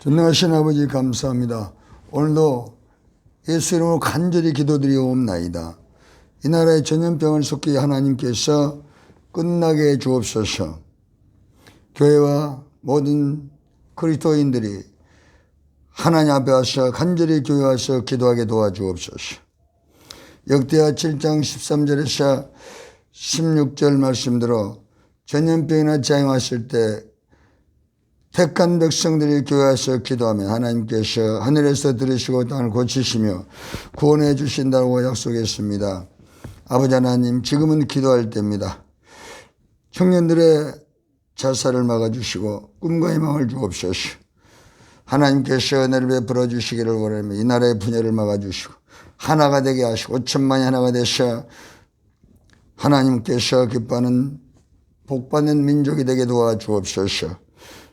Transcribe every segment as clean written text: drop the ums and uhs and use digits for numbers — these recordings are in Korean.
전능하신 아버지 감사합니다. 오늘도 예수 이름으로 간절히 기도드리옵나이다. 이 나라의 전염병을 속히 하나님께서 끝나게 해 주옵소서. 교회와 모든 그리스도인들이 하나님 앞에 와서 간절히 교회 와서 기도하게 도와주옵소서. 역대하 7장 13절에서 16절 말씀대로 전염병이나 재앙이 왔을 때 택한 백성들이 교회 와서 기도하면 하나님께서 하늘에서 들으시고 땅을 고치시며 구원해 주신다고 약속했습니다. 아버지 하나님, 지금은 기도할 때입니다. 청년들의 자살을 막아주시고 꿈과 희망을 주옵소서. 하나님께서 은혜를 베풀어 주시기를 원하며 이 나라의 분열을 막아주시고 하나가 되게 하시고 5천만이 하나가 되셔 하나님께서 기뻐하는 복받는 민족이 되게 도와주옵소서.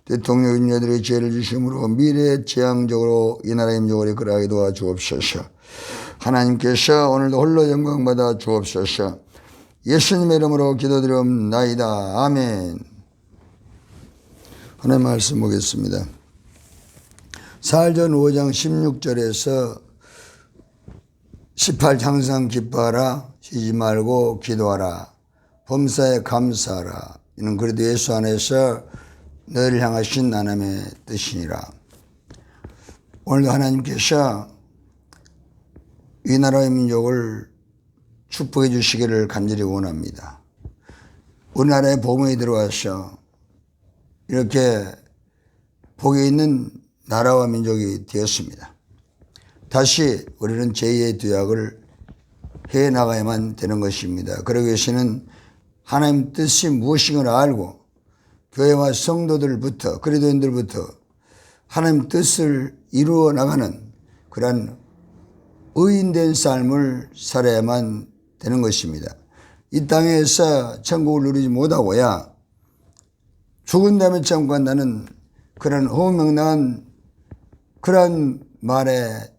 대통령 인여들의 지혜를 주심으로 미래의 재앙적으로 이 나라의 민족을 이끌어가게 도와주옵소서. 하나님께서 오늘도 홀로 영광받아 주옵소서. 예수님의 이름으로 기도드리옵나이다. 아멘. 하나님 말씀 보겠습니다. 사흘전 5장 16절에서 18 항상 기뻐하라, 쉬지 말고 기도하라, 범사에 감사하라. 이는 그래도 예수 안에서 너희를 향하신 하나님의 뜻이니라. 오늘도 하나님께서 이 나라의 민족을 축복해 주시기를 간절히 원합니다. 우리나라에 복음이 들어와서 이렇게 복이 있는 나라와 민족이 되었습니다. 다시 우리는 제2의 뒤약을 해 나가야만 되는 것입니다. 그러기 위해서는 하나님 뜻이 무엇인가를 알고 교회와 성도들부터 그리스도인들부터 하나님 뜻을 이루어 나가는 그러한 의인된 삶을 살아야만 되는 것입니다. 이 땅에서 천국을 누리지 못하고야 죽은 다음에 천국 간다는 그런 허무맹랑한 그런 말에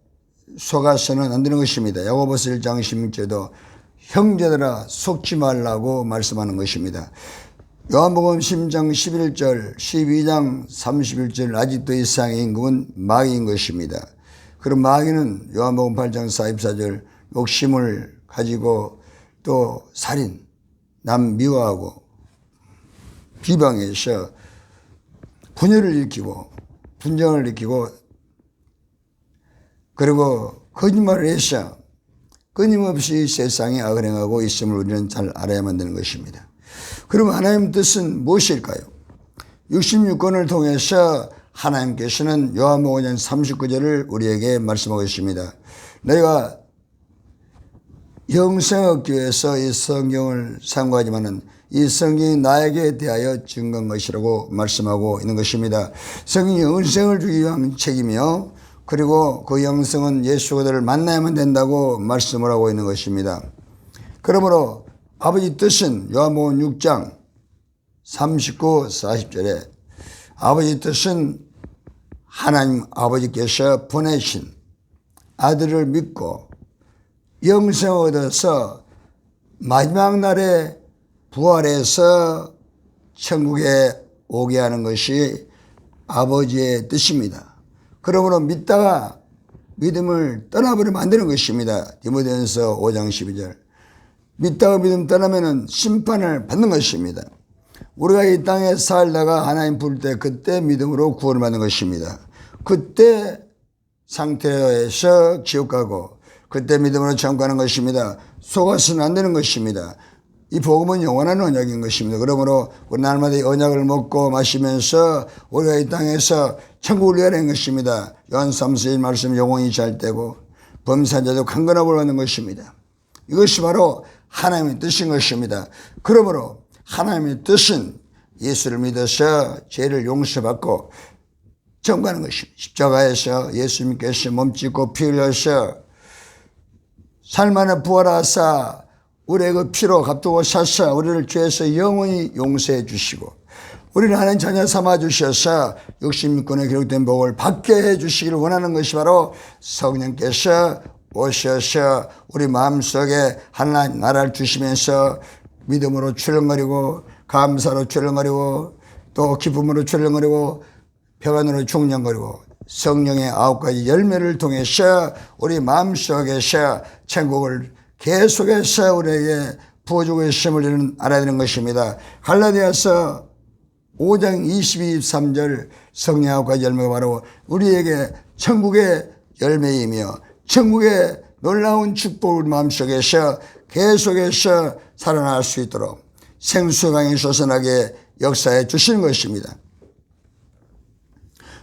속아서는 안 되는 것입니다. 야고보서 1장 16절도 형제들아 속지 말라고 말씀하는 것입니다. 요한복음 10장 11절 12장 31절 아직도 이 세상의 임금은 마귀인 것입니다. 그럼 마귀는 요한복음 8장 44절 욕심을 가지고 또 살인, 남 미워하고 비방해서 분열을 일으키고 분쟁을 일으키고 그리고 거짓말을 해서 끊임없이 세상에 악을 행하고 있음을 우리는 잘 알아야만 되는 것입니다. 그럼 하나님 뜻은 무엇일까요? 66권을 통해서 하나님께서는 요한복음 5장 39절을 우리에게 말씀하고 있습니다. 너희가 영생의 교회에서 이 성경을 상고하지만은 이 성경이 나에게 대하여 증거한 것이라고 말씀하고 있는 것입니다. 성경이 영생을 주기 위한 책이며 그리고 그 영생은 예수 그리스도를 만나야만 된다고 말씀을 하고 있는 것입니다. 그러므로 아버지 뜻은 요한복음 6장 39, 40절에 아버지 뜻은 하나님 아버지께서 보내신 아들을 믿고 영생을 얻어서 마지막 날에 부활해서 천국에 오게 하는 것이 아버지의 뜻입니다. 그러므로 믿다가 믿음을 떠나버리면 안 되는 것입니다. 디모데전서 5장 12절. 믿다가 믿음 떠나면 심판을 받는 것입니다. 우리가 이 땅에 살다가 하나님 부를 때 그때 믿음으로 구원을 받는 것입니다. 그때 상태에서 지옥 가고 그때 믿음으로 천국 가는 것입니다. 속아서는 안 되는 것입니다. 이 복음은 영원한 언약인 것입니다. 그러므로 우리 날마다 이 언약을 먹고 마시면서 우리가 이 땅에서 천국을 이어내는 것입니다. 요한 3서 1 말씀 영원히 잘 되고 범사자도 강건함을 받는 것입니다. 이것이 바로 하나님의 뜻인 것입니다. 그러므로 하나님의 뜻은 예수를 믿어서 죄를 용서받고 천국 가는 것입니다. 십자가에서 예수님께서 몸짓고 피 흘려서 살만에 부활하사 우리의 그 피로 값두고 사사 우리를 죄에서 영원히 용서해 주시고 우리를 하나님 자녀 삼아 주셔서 66권에 기록된 복을 받게 해 주시기를 원하는 것이 바로 성령께서 오셔서 우리 마음속에 하나님 나라를 주시면서 믿음으로 출렁거리고 감사로 출렁거리고 또 기쁨으로 출렁거리고 평안으로 중령거리고 성령의 9가지 열매를 통해서 우리 마음속에서 천국을 계속해서 우리에게 부어주고 있음을 알아야 되는 것입니다. 갈라디아서 5장 22, 23절 성령 9가지 열매가 바로 우리에게 천국의 열매이며 천국의 놀라운 축복을 마음속에서 계속해서 살아날 수 있도록 생수강이 솟아나게 역사해 주시는 것입니다.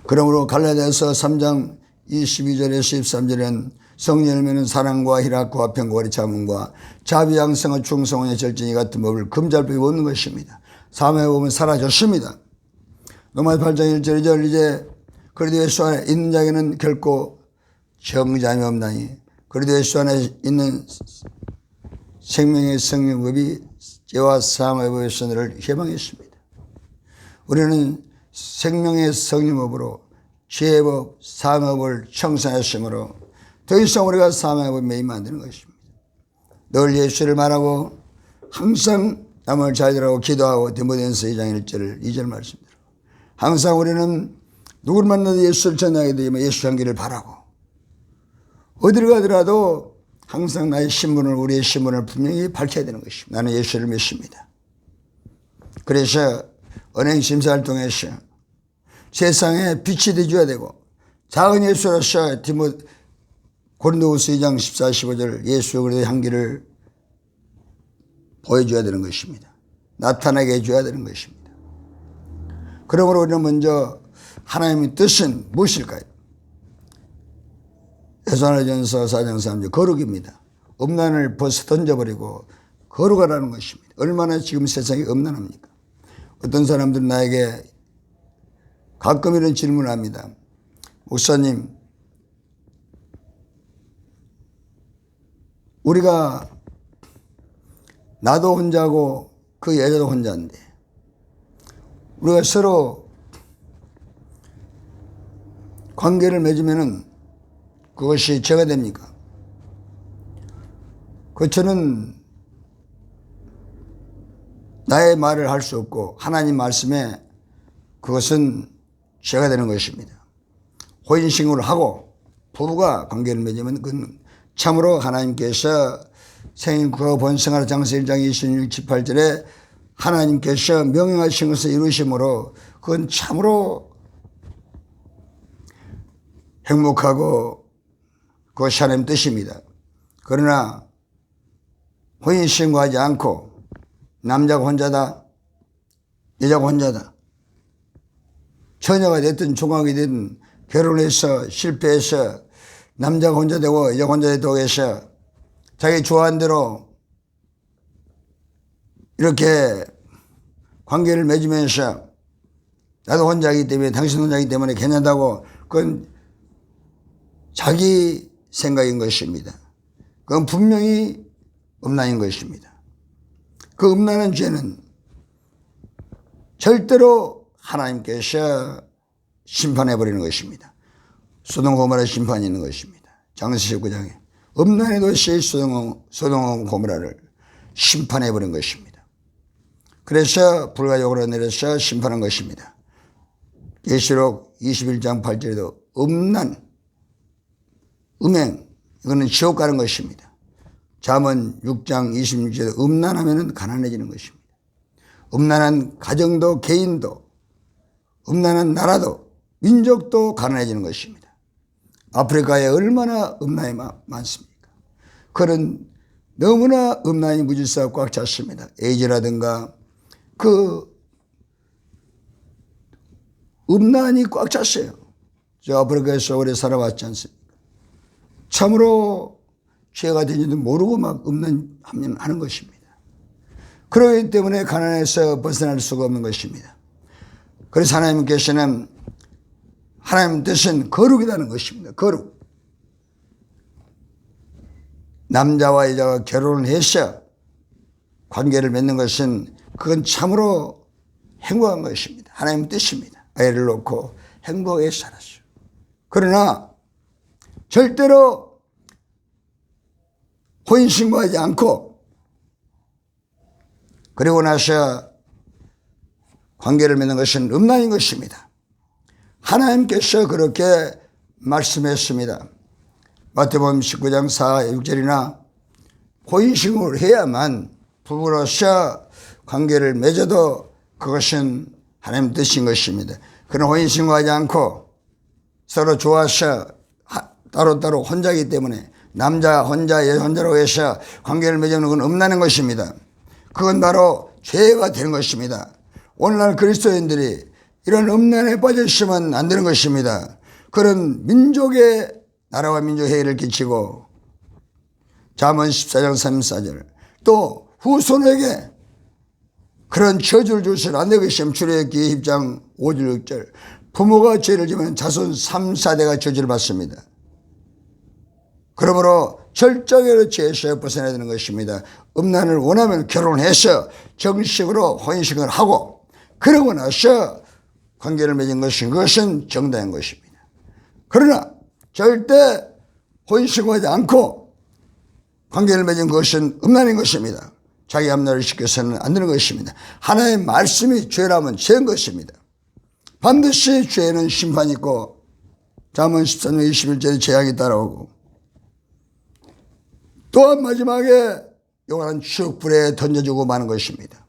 그러므로 갈라디아서 3장 22절에서 23절에는 성령 열매는 사랑과 희락과 화평과 참음과 자비 양성과 충성의 절진이 같은 법을 금잘 빼고 없는 것입니다. 삶에 보면 사라졌습니다. 로마서 8장 1절 이제 그리스도 예수 안에 있는 자에게는 결코 정죄함이 없나니 그리스도 예수 안에 있는 생명의 성령법이 죄와 사망의 법에서 너를 해방했습니다. 우리는 생명의 성령법으로 죄의 법, 사망의 법을 청산했으므로 더 이상 우리가 사망의 법에 매이면 안 되는 것입니다. 늘 예수를 말하고 항상 남을 잘들하고 기도하고 디모데전서 2장 1절 2절 말씀대로 항상 우리는 누구를 만나도 예수를 전하게 되면 예수 향기를 바라고 어디를 가더라도 항상 나의 신분을 우리의 신분을 분명히 밝혀야 되는 것입니다. 나는 예수를 믿습니다. 그래서 은행 심사를 통해서 세상에 빛이 되어야 되고 작은 예수로서 고린도후서 2장 14, 15절 예수 그리스도의 향기를 보여줘야 되는 것입니다. 나타나게 해줘야 되는 것입니다. 그러므로 우리는 먼저 하나님의 뜻은 무엇일까요? 에베소서전서 4장 3절 거룩입니다. 음란을 벗어 던져버리고 거룩하라는 것입니다. 얼마나 지금 세상이 음란합니까? 어떤 사람들은 나에게 가끔 이런 질문을 합니다. 목사님, 우리가 나도 혼자고 그 여자도 혼자인데 우리가 서로 관계를 맺으면은 그것이 죄가 됩니까? 저는 나의 말을 할 수 없고 하나님 말씀에 그것은 죄가 되는 것입니다. 혼인신고를 하고 부부가 관계를 맺으면 그건 참으로 하나님께서 생인구하고 번성하라 장서 1장 26, 18절에 하나님께서 명령하신 것을 이루심으로 그건 참으로 행복하고 그것이 하나님 뜻입니다. 그러나 혼인신고하지 않고 남자가 혼자다, 여자가 혼자다, 처녀가 됐든 종각이 됐든 결혼해서 실패해서 남자가 혼자 되고 여자가 혼자 되고 해서 자기 좋아하는 대로 이렇게 관계를 맺으면서 나도 혼자이기 때문에 당신 혼자이기 때문에 괜찮다고 그건 자기 생각인 것입니다. 그건 분명히 음란인 것입니다. 그 음란한 죄는 절대로 하나님께서 심판해버리는 것입니다. 소돔 고모라 심판이 있는 것입니다. 장세시 19장에 음란의 도시 소돔 고모라를 심판해버린 것입니다. 그래서 불가역으로 내려서 심판한 것입니다. 계시록 21장 8절에도 음란, 음행, 이거는 지옥 가는 것입니다. 잠언 6장 26절에 음란하면 가난해지는 것입니다. 음란한 가정도 개인도 음란한 나라도 민족도 가난해지는 것입니다. 아프리카에 얼마나 음란이 많습니까? 그런 너무나 음란이 무질서가 꽉 찼습니다. 에이즈라든가 그 음란이 꽉 찼어요. 저 아프리카에서 오래 살아왔지 않습니까? 참으로 죄가 되는지도 모르고 막 음란하는 것입니다. 그러기 때문에 가난에서 벗어날 수가 없는 것입니다. 그래서 하나님께서는 하나님 뜻은 거룩이라는 것입니다. 거룩. 남자와 여자가 결혼을 해서 관계를 맺는 것은 그건 참으로 행복한 것입니다. 하나님 뜻입니다. 아이를 놓고 행복하게 살았어요. 그러나 절대로 혼인신고하지 않고 그리고 나서 관계를 맺는 것은 음란인 것입니다. 하나님께서 그렇게 말씀했습니다. 마태복음 19장 4, 6절이나 혼인신고를 해야만 부부로서 관계를 맺어도 그것은 하나님 뜻인 것입니다. 그런 혼인신고하지 않고 서로 좋아서 따로따로 혼자이기 때문에 남자 혼자 여자 혼자로 해서 관계를 맺는 건 없나는 것입니다. 그건 바로 죄가 되는 것입니다. 오늘날 그리스도인들이 이런 음란에 빠져 있으면 안 되는 것입니다. 그런 민족의 나라와 민족의 해를 끼치고 잠언 14장 34절 또 후손에게 그런 저주를 주시면 안 되는 것이면 출애굽기 10장 5절 6절 부모가 죄를 지면 자손 3, 4대가 저주를 받습니다. 그러므로 철저하게 죄에서 벗어나야 되는 것입니다. 음란을 원하면 결혼해서 정식으로 혼인신고를 하고 그러고 나서 관계를 맺은 그것은 정당한 것입니다. 그러나 절대 혼인신고하지 않고 관계를 맺은 것은 음란인 것입니다. 자기 앞날을 시켜서는 안 되는 것입니다. 하나님의 말씀이 죄라면 죄인 것입니다. 반드시 죄에는 심판이 있고 잠언 13장 21절에 죄악이 따라오고 또한 마지막에 영원한 추억불에 던져주고 마는 것입니다.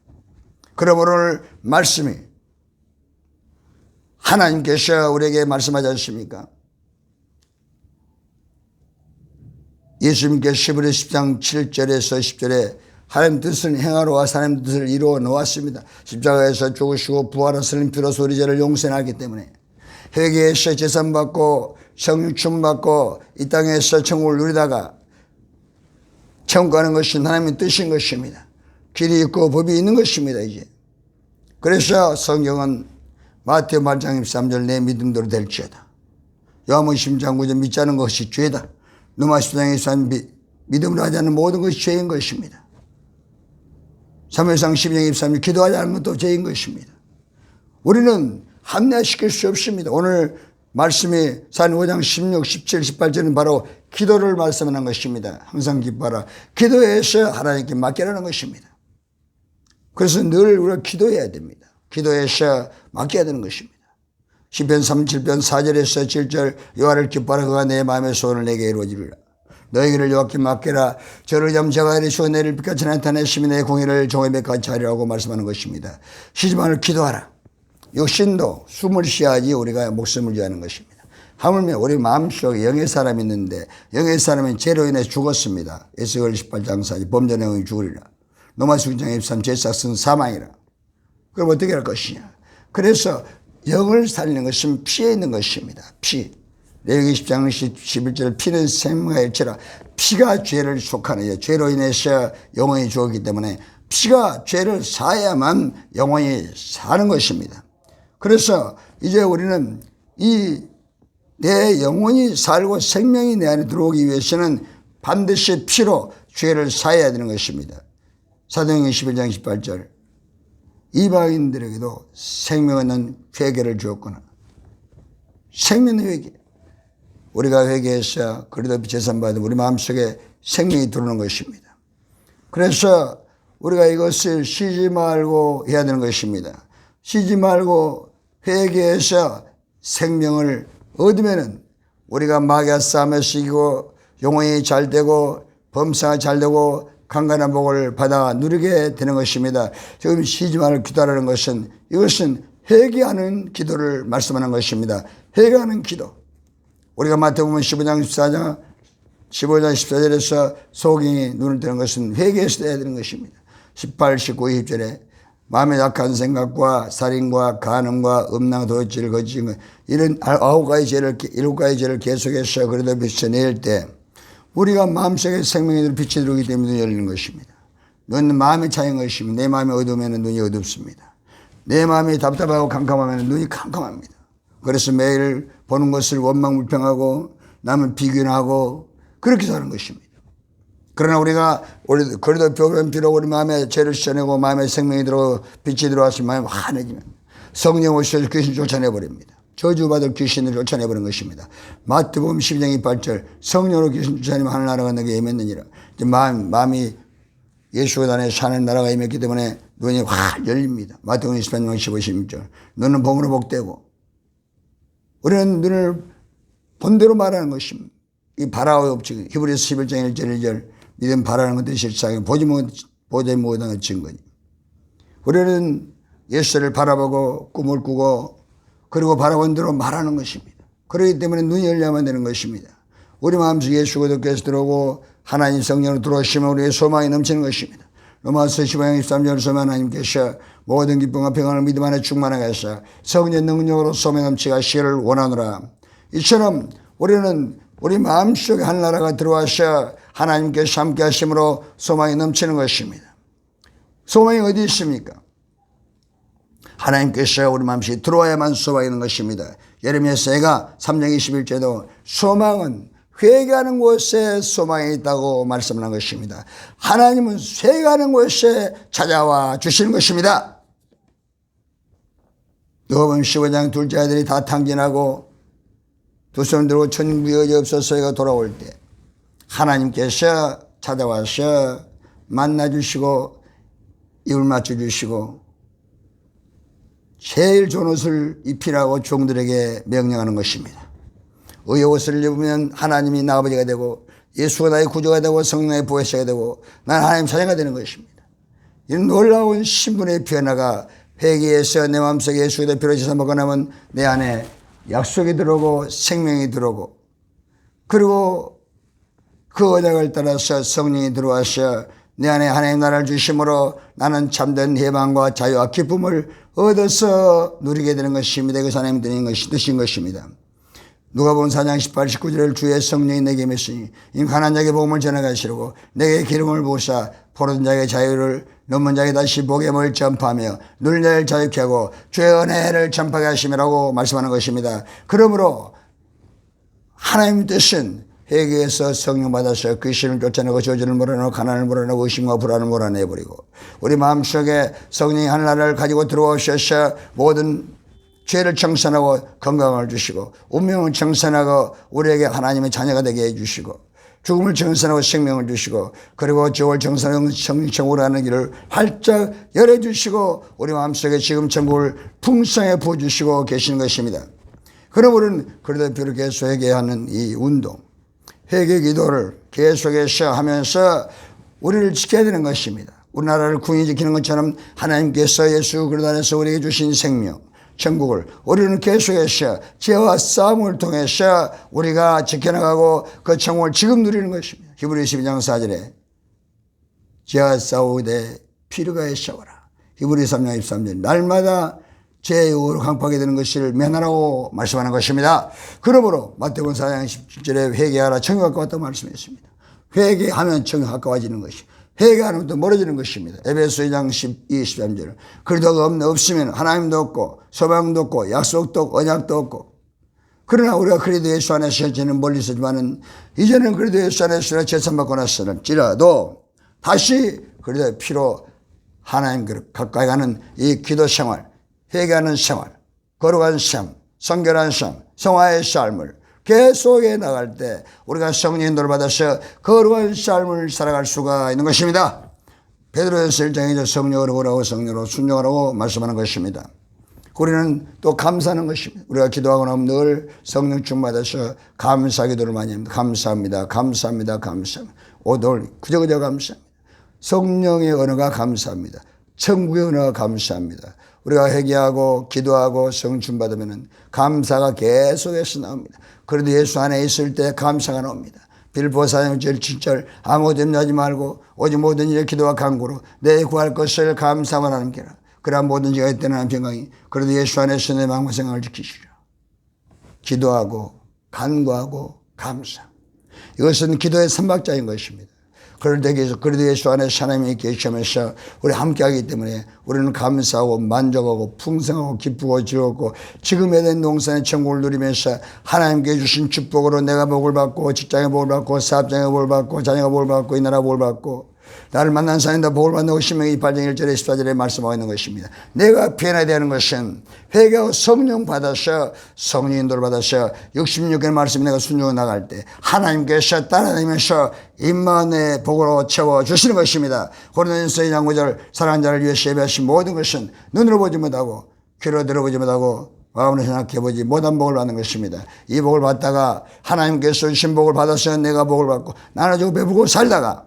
그러므로 오늘 말씀이 하나님께서 우리에게 말씀하지 않습니까? 예수님께서 시브리 10장 7절에서 10절에 하나님 뜻을 행하러 와서 하나님 뜻을 이루어 놓았습니다. 십자가에서 죽으시고 부활하시는 피로서 우리 죄를 용서하기 때문에 회개해서 제산받고 성령 충만받고 이 땅에서 천국을 누리다가 천국 가는 것이 하나님의 뜻인 것입니다. 길이 있고 법이 있는 것입니다. 이제 그래서 성경은 마태복음 8장 23절 내 믿음대로 될지어다. 요한복음 10장 9절 믿지 않는 것이 죄다. 누가 10장 23절 믿음으로 하지 않는 모든 것이 죄인 것입니다. 사무엘상 12장 23절 기도하지 않는 것도 죄인 것입니다. 우리는 합리화시킬 수 없습니다. 오늘 말씀이 산 5장 16, 17, 18절은 바로 기도를 말씀하는 것입니다. 항상 기뻐하라. 기도해서 하나님께 맡기라는 것입니다. 그래서 늘 우리가 기도해야 됩니다. 기도해서 맡겨야 되는 것입니다. 시편 37편 4절에서 7절 여호와를 기뻐하라 그가 내 마음의 소원을 내게 이루어지리라. 너희를 여호와께 맡기라. 저를 염자가 이르시고 내를 빛같이 나타내시며 내 공의를 종의 빛같이 하리라고 말씀하는 것입니다. 쉬지만을 기도하라. 육신도 숨을 쉬어야지 우리가 목숨을 위하는 것입니다. 하물며 우리 마음속에 영의 사람이 있는데 영의 사람은 죄로 인해 죽었습니다. 에스겔 18장 4절 범죄한 영이 죽으리라. 로마서 9장 23 죄삭은 사망이라. 그럼 어떻게 할 것이냐. 그래서 영을 살리는 것은 피에 있는 것입니다. 피. 레위기 10장 11절 피는 생명의 일체라. 피가 죄를 속하느냐. 죄로 인해서 영혼이 죽었기 때문에 피가 죄를 사야만 영혼이 사는 것입니다. 그래서 이제 우리는 내 영혼이 살고 생명이 내 안에 들어오기 위해서는 반드시 피로 죄를 사해야 되는 것입니다. 사도행전 11장 18절 이방인들에게도 생명 있는 회개를 주었구나. 생명 회개. 우리가 회개해서 그리도 제산받은 우리 마음속에 생명이 들어오는 것입니다. 그래서 우리가 이것을 쉬지 말고 해야 되는 것입니다. 쉬지 말고 회개해서 생명을 얻으면은 우리가 마귀와 싸움에서 이기고 영혼이 잘 되고 범사가 잘 되고 강건한 복을 받아 누리게 되는 것입니다. 지금 쉬지 말고 기도하라는 것은 이것은 회개하는 기도를 말씀하는 것입니다. 회개하는 기도. 우리가 마태복음 15장 14절에서 소경이 눈을 뜨는 것은 회개해서 해야 되는 것입니다. 18, 19, 20절에 마음에 약한 생각과 살인과 간음과 음란, 도둑질, 거짓 이런 7가지 죄를 계속해서 그래도 비춰낼 때 우리가 마음속에 생명의 빛이 들어오기 때문에 눈이 열리는 것입니다. 눈은 마음이 차인 것입니다. 내 마음이 어두우면 눈이 어둡습니다. 내 마음이 답답하고 캄캄하면 눈이 캄캄합니다. 그래서 매일 보는 것을 원망불평하고 남을 비교하고 그렇게 사는 것입니다. 그러나 우리가 그래도 표면 비록 우리 마음에 죄를 씻어내고 마음에 생명이 들어 빛이 들어와서 마음이 환해지면 성령 오셔서 귀신 쫓아내버립니다. 저주받을 귀신을 쫓아내버리는 것입니다. 마태복음 12장 28절 성령으로 귀신 쫓아내면 하늘나라가 내게 임했느니라. 마음이 예수가 안에 사는 나라가 임했기 때문에 눈이 확 열립니다. 마태복음 28장 15, 16절 눈은 복으로 복되고 우리는 눈을 본대로 말하는 것입니다. 이 바라오의 법칙, 히브리서 11장 1절 1절 믿음 바라는 것도 실상이 보지 못한 증거니. 우리는 예수를 바라보고 꿈을 꾸고 그리고 바라본 대로 말하는 것입니다. 그렇기 때문에 눈이 열려야만 되는 것입니다. 우리 마음속에 예수 그리스도께서 들어오고 하나님 성령으로 들어오시면 우리의 소망이 넘치는 것입니다. 로마서 15장 23절 소망 하나님께서 모든 기쁨과 평안을 믿음 안에 충만하게 하사 성령 능력으로 소망 넘치게 하시기를 원하노라. 이처럼 우리는 우리 마음속에 한 나라가 들어와서 하나님께서 함께 하심으로 소망이 넘치는 것입니다. 소망이 어디 있습니까? 하나님께서 우리 마음속에 들어와야만 소망이 있는 것입니다. 예레미야서가 3장 21절도 소망은 회개하는 곳에 소망이 있다고 말씀하는 것입니다. 하나님은 회개하는 곳에 찾아와 주시는 것입니다. 요번 15장 둘째 아들이 다 탕진하고 두 손 들고 천국이 어디 없어서가 돌아올 때 하나님께서 찾아와서 만나주시고 입을 맞춰주시고 제일 좋은 옷을 입히라고 종들에게 명령하는 것입니다. 의의 옷을 입으면 하나님이 나 아버지가 되고 예수가 나의 구주가 되고 성령의 보혜사가 되고 난 하나님 자녀가 되는 것입니다. 이런 놀라운 신분의 변화가 회개해서 내 마음속에 예수의 피로 지사 먹고 나면 내 안에 약속이 들어오고 생명이 들어오고 그리고 그 언약을 따라서 성령이 들어와서 내 안에 하나님 나라를 주심으로 나는 참된 해방과 자유와 기쁨을 얻어서 누리게 되는 것입니다. 이것이 하나님이 드신 것입니다. 누가복음 4장 18, 19절을 주의 성령이 내게 임했으니 가난한 자에게 복음을 전해가시려고 내게 기름을 부으사 포로된 자에게 자유를 넘은 자에게 다시 복음을 전파하며 눌린 자를 자유케 하고 주의 은혜를 전파하게 하심이라고 말씀하는 것입니다. 그러므로 하나님 뜻은 회개에서 성령 받아서 귀신을 쫓아내고 저주를 몰아내고 가난을 몰아내고 의심과 불안을 몰아내버리고 우리 마음속에 성령이 하나를 가지고 들어오셔서 모든 죄를 청산하고 건강을 주시고 운명을 청산하고 우리에게 하나님의 자녀가 되게 해주시고 죽음을 청산하고 생명을 주시고 그리고 죄를 청산하고 천국으로 가는 길을 활짝 열어주시고 우리 마음속에 지금 천국을 풍성하게 부어주시고 계시는 것입니다. 그럼 우리는 그래도 계속 회개하는 이 운동 회개 기도를 계속해서 하면서 우리를 지켜야 되는 것입니다. 우리나라를 궁히 지키는 것처럼 하나님께서 예수 그리스도 안에서 우리에게 주신 생명 천국을 우리는 계속해서 죄와 싸움을 통해서 우리가 지켜나가고 그 천국을 지금 누리는 것입니다. 히브리서 12장 4절에 죄와 싸우되 피를 가해 싸워라. 히브리서 3장 23절 날마다 죄의 의로 강팍하게 되는 것을 면하라고 말씀하는 것입니다. 그러므로 마태복음 4장 17절에 회개하라 천국 가까웠다고 말씀했습니다. 회개하면 천국 가까워지는 것이 회개하는 것도 멀어지는 것입니다. 에베소 2장 23절 그리도가 없으면 하나님도 없고 소망도 없고 약속도 없고 언약도 없고 그러나 우리가 그리스도 예수 안에서 현재는 멀리서지만은 이제는 그리스도 예수 안에서 재산받고 나서는지라도 다시 그리스도의 피로 하나님 가까이 가는 이 기도 생활 회개하는 생활 거룩한 삶 성결한 삶 성화의 삶을 계속해 나갈 때 우리가 성령의 인도를 받아서 거룩한 삶을 살아갈 수가 있는 것입니다. 베드로전서 1장에서 성령으로 오라고 성령으로 순종하라고 말씀하는 것입니다. 우리는 또 감사하는 것입니다. 우리가 기도하고 나면 늘 성령 충만받아서 감사 기도를 많이 합니다. 감사합니다. 감사합니다. 감사합니다. 오늘 그저 감사합니다. 성령의 언어가 감사합니다. 천국의 언어가 감사합니다. 우리가 회개하고 기도하고 성춘 받으면 감사가 계속해서 나옵니다. 그래도 예수 안에 있을 때 감사가 나옵니다. 빌보 4장 7절 아무것도 염려하지 말고 오직 모든 일에 기도와 간구로 내 구할 것을 감사만 하는 게라. 그러한 모든 죄가 있다는 평강이 그래도 예수 안에서 내 마음과 생각을 지키시라. 기도하고 간구하고 감사. 이것은 기도의 삼박자인 것입니다. 그래도 예수 안에서 하나님이 계시면서 우리 함께하기 때문에 우리는 감사하고 만족하고 풍성하고 기쁘고 즐겁고 지금에 대한 농산의 천국을 누리면서 하나님께 주신 축복으로 내가 복을 받고 직장에 복을 받고 사업장에 복을 받고 자녀가 복을 받고 이 나라 복을 받고 나를 만난 사람다 복을 받는 신명기 8장 1절에 14절에 말씀하고 있는 것입니다. 내가 변화되야 하는 것은 회개하고 성령 받아서 성령 인도를 받아서 66개의 말씀 내가 순종해 나갈 때 하나님께서 따라다니면서 임만의 복으로 채워주시는 것입니다. 고린도전서 2장 9절 사랑하는 자를 위해 예배하신 모든 것은 눈으로 보지 못하고 귀로 들어보지 못하고 마음으로 생각해보지 못한 복을 받는 것입니다. 이 복을 받다가 하나님께서 주신 복을 받았으면 내가 복을 받고 나눠주고 베풀고 살다가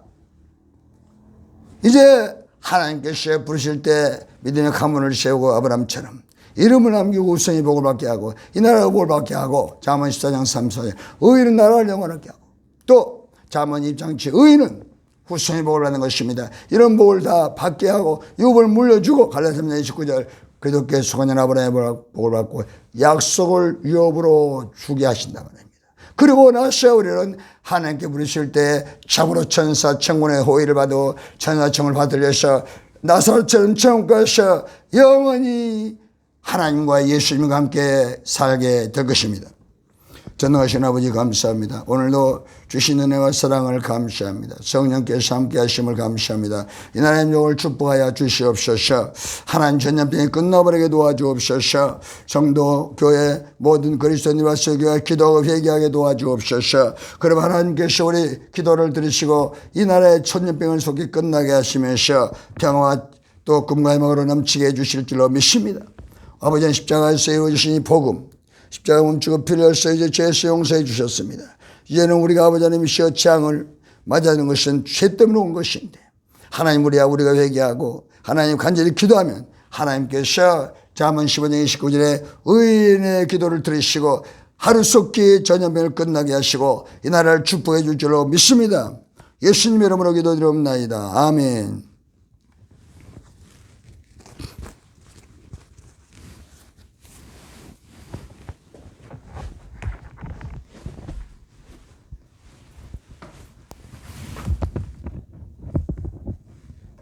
이제 하나님께서 부르실 때 믿음의 가문을 세우고 아브라함처럼 이름을 남기고 우성의 복을 받게 하고 이 나라의 복을 받게 하고 잠언 14장 3, 4절 의인은 나라를 영원하게 하고 또 잠언 2장 7 의인은 후손의 복을 받는 것입니다. 이런 복을 다 받게 하고 유업을 물려주고 갈라디아 3장 29절 그리스도께 속한 아브라함의 복을 받고 약속을 유업으로 주게 하신다 말입니다. 그리고 나서 우리는 하나님께 부르실 때 참으로 천사 천군의 호의를 받고 천사청을 받으려서 나사로처럼 천국 가서 영원히 하나님과 예수님과 함께 살게 될 것입니다. 전능하신 아버지 감사합니다. 오늘도 주신 은혜와 사랑을 감사합니다. 성령께서 함께 하심을 감사합니다. 이 나라의 영을 축복하여 주시옵소서. 하나님 전염병이 끝나버리게 도와주옵소서. 성도 교회 모든 그리스도인과 설교와 기도하고 회개하게 도와주옵소서. 그럼 하나님께서 우리 기도를 들으시고 이 나라의 전염병을 속히 끝나게 하시면서 평화와 또 금과 희망으로 넘치게 해주실 줄로 믿습니다. 아버지는 십자가에서 이루어주신 이 복음 십자가 멈추고 피를 흘려서 이제 죄에서 용서해 주셨습니다. 이제는 우리가 아버지 하나님이시여 재앙을 맞이하는 것은 죄 때문에 온 것인데 하나님 우리가 회개하고 하나님 간절히 기도하면 하나님께서 잠언 15장 29절에 의인의 기도를 들으시고 하루속히 전염병을 끝나게 하시고 이 나라를 축복해 줄 줄로 믿습니다. 예수님 이름으로 기도드리옵나이다. 아멘.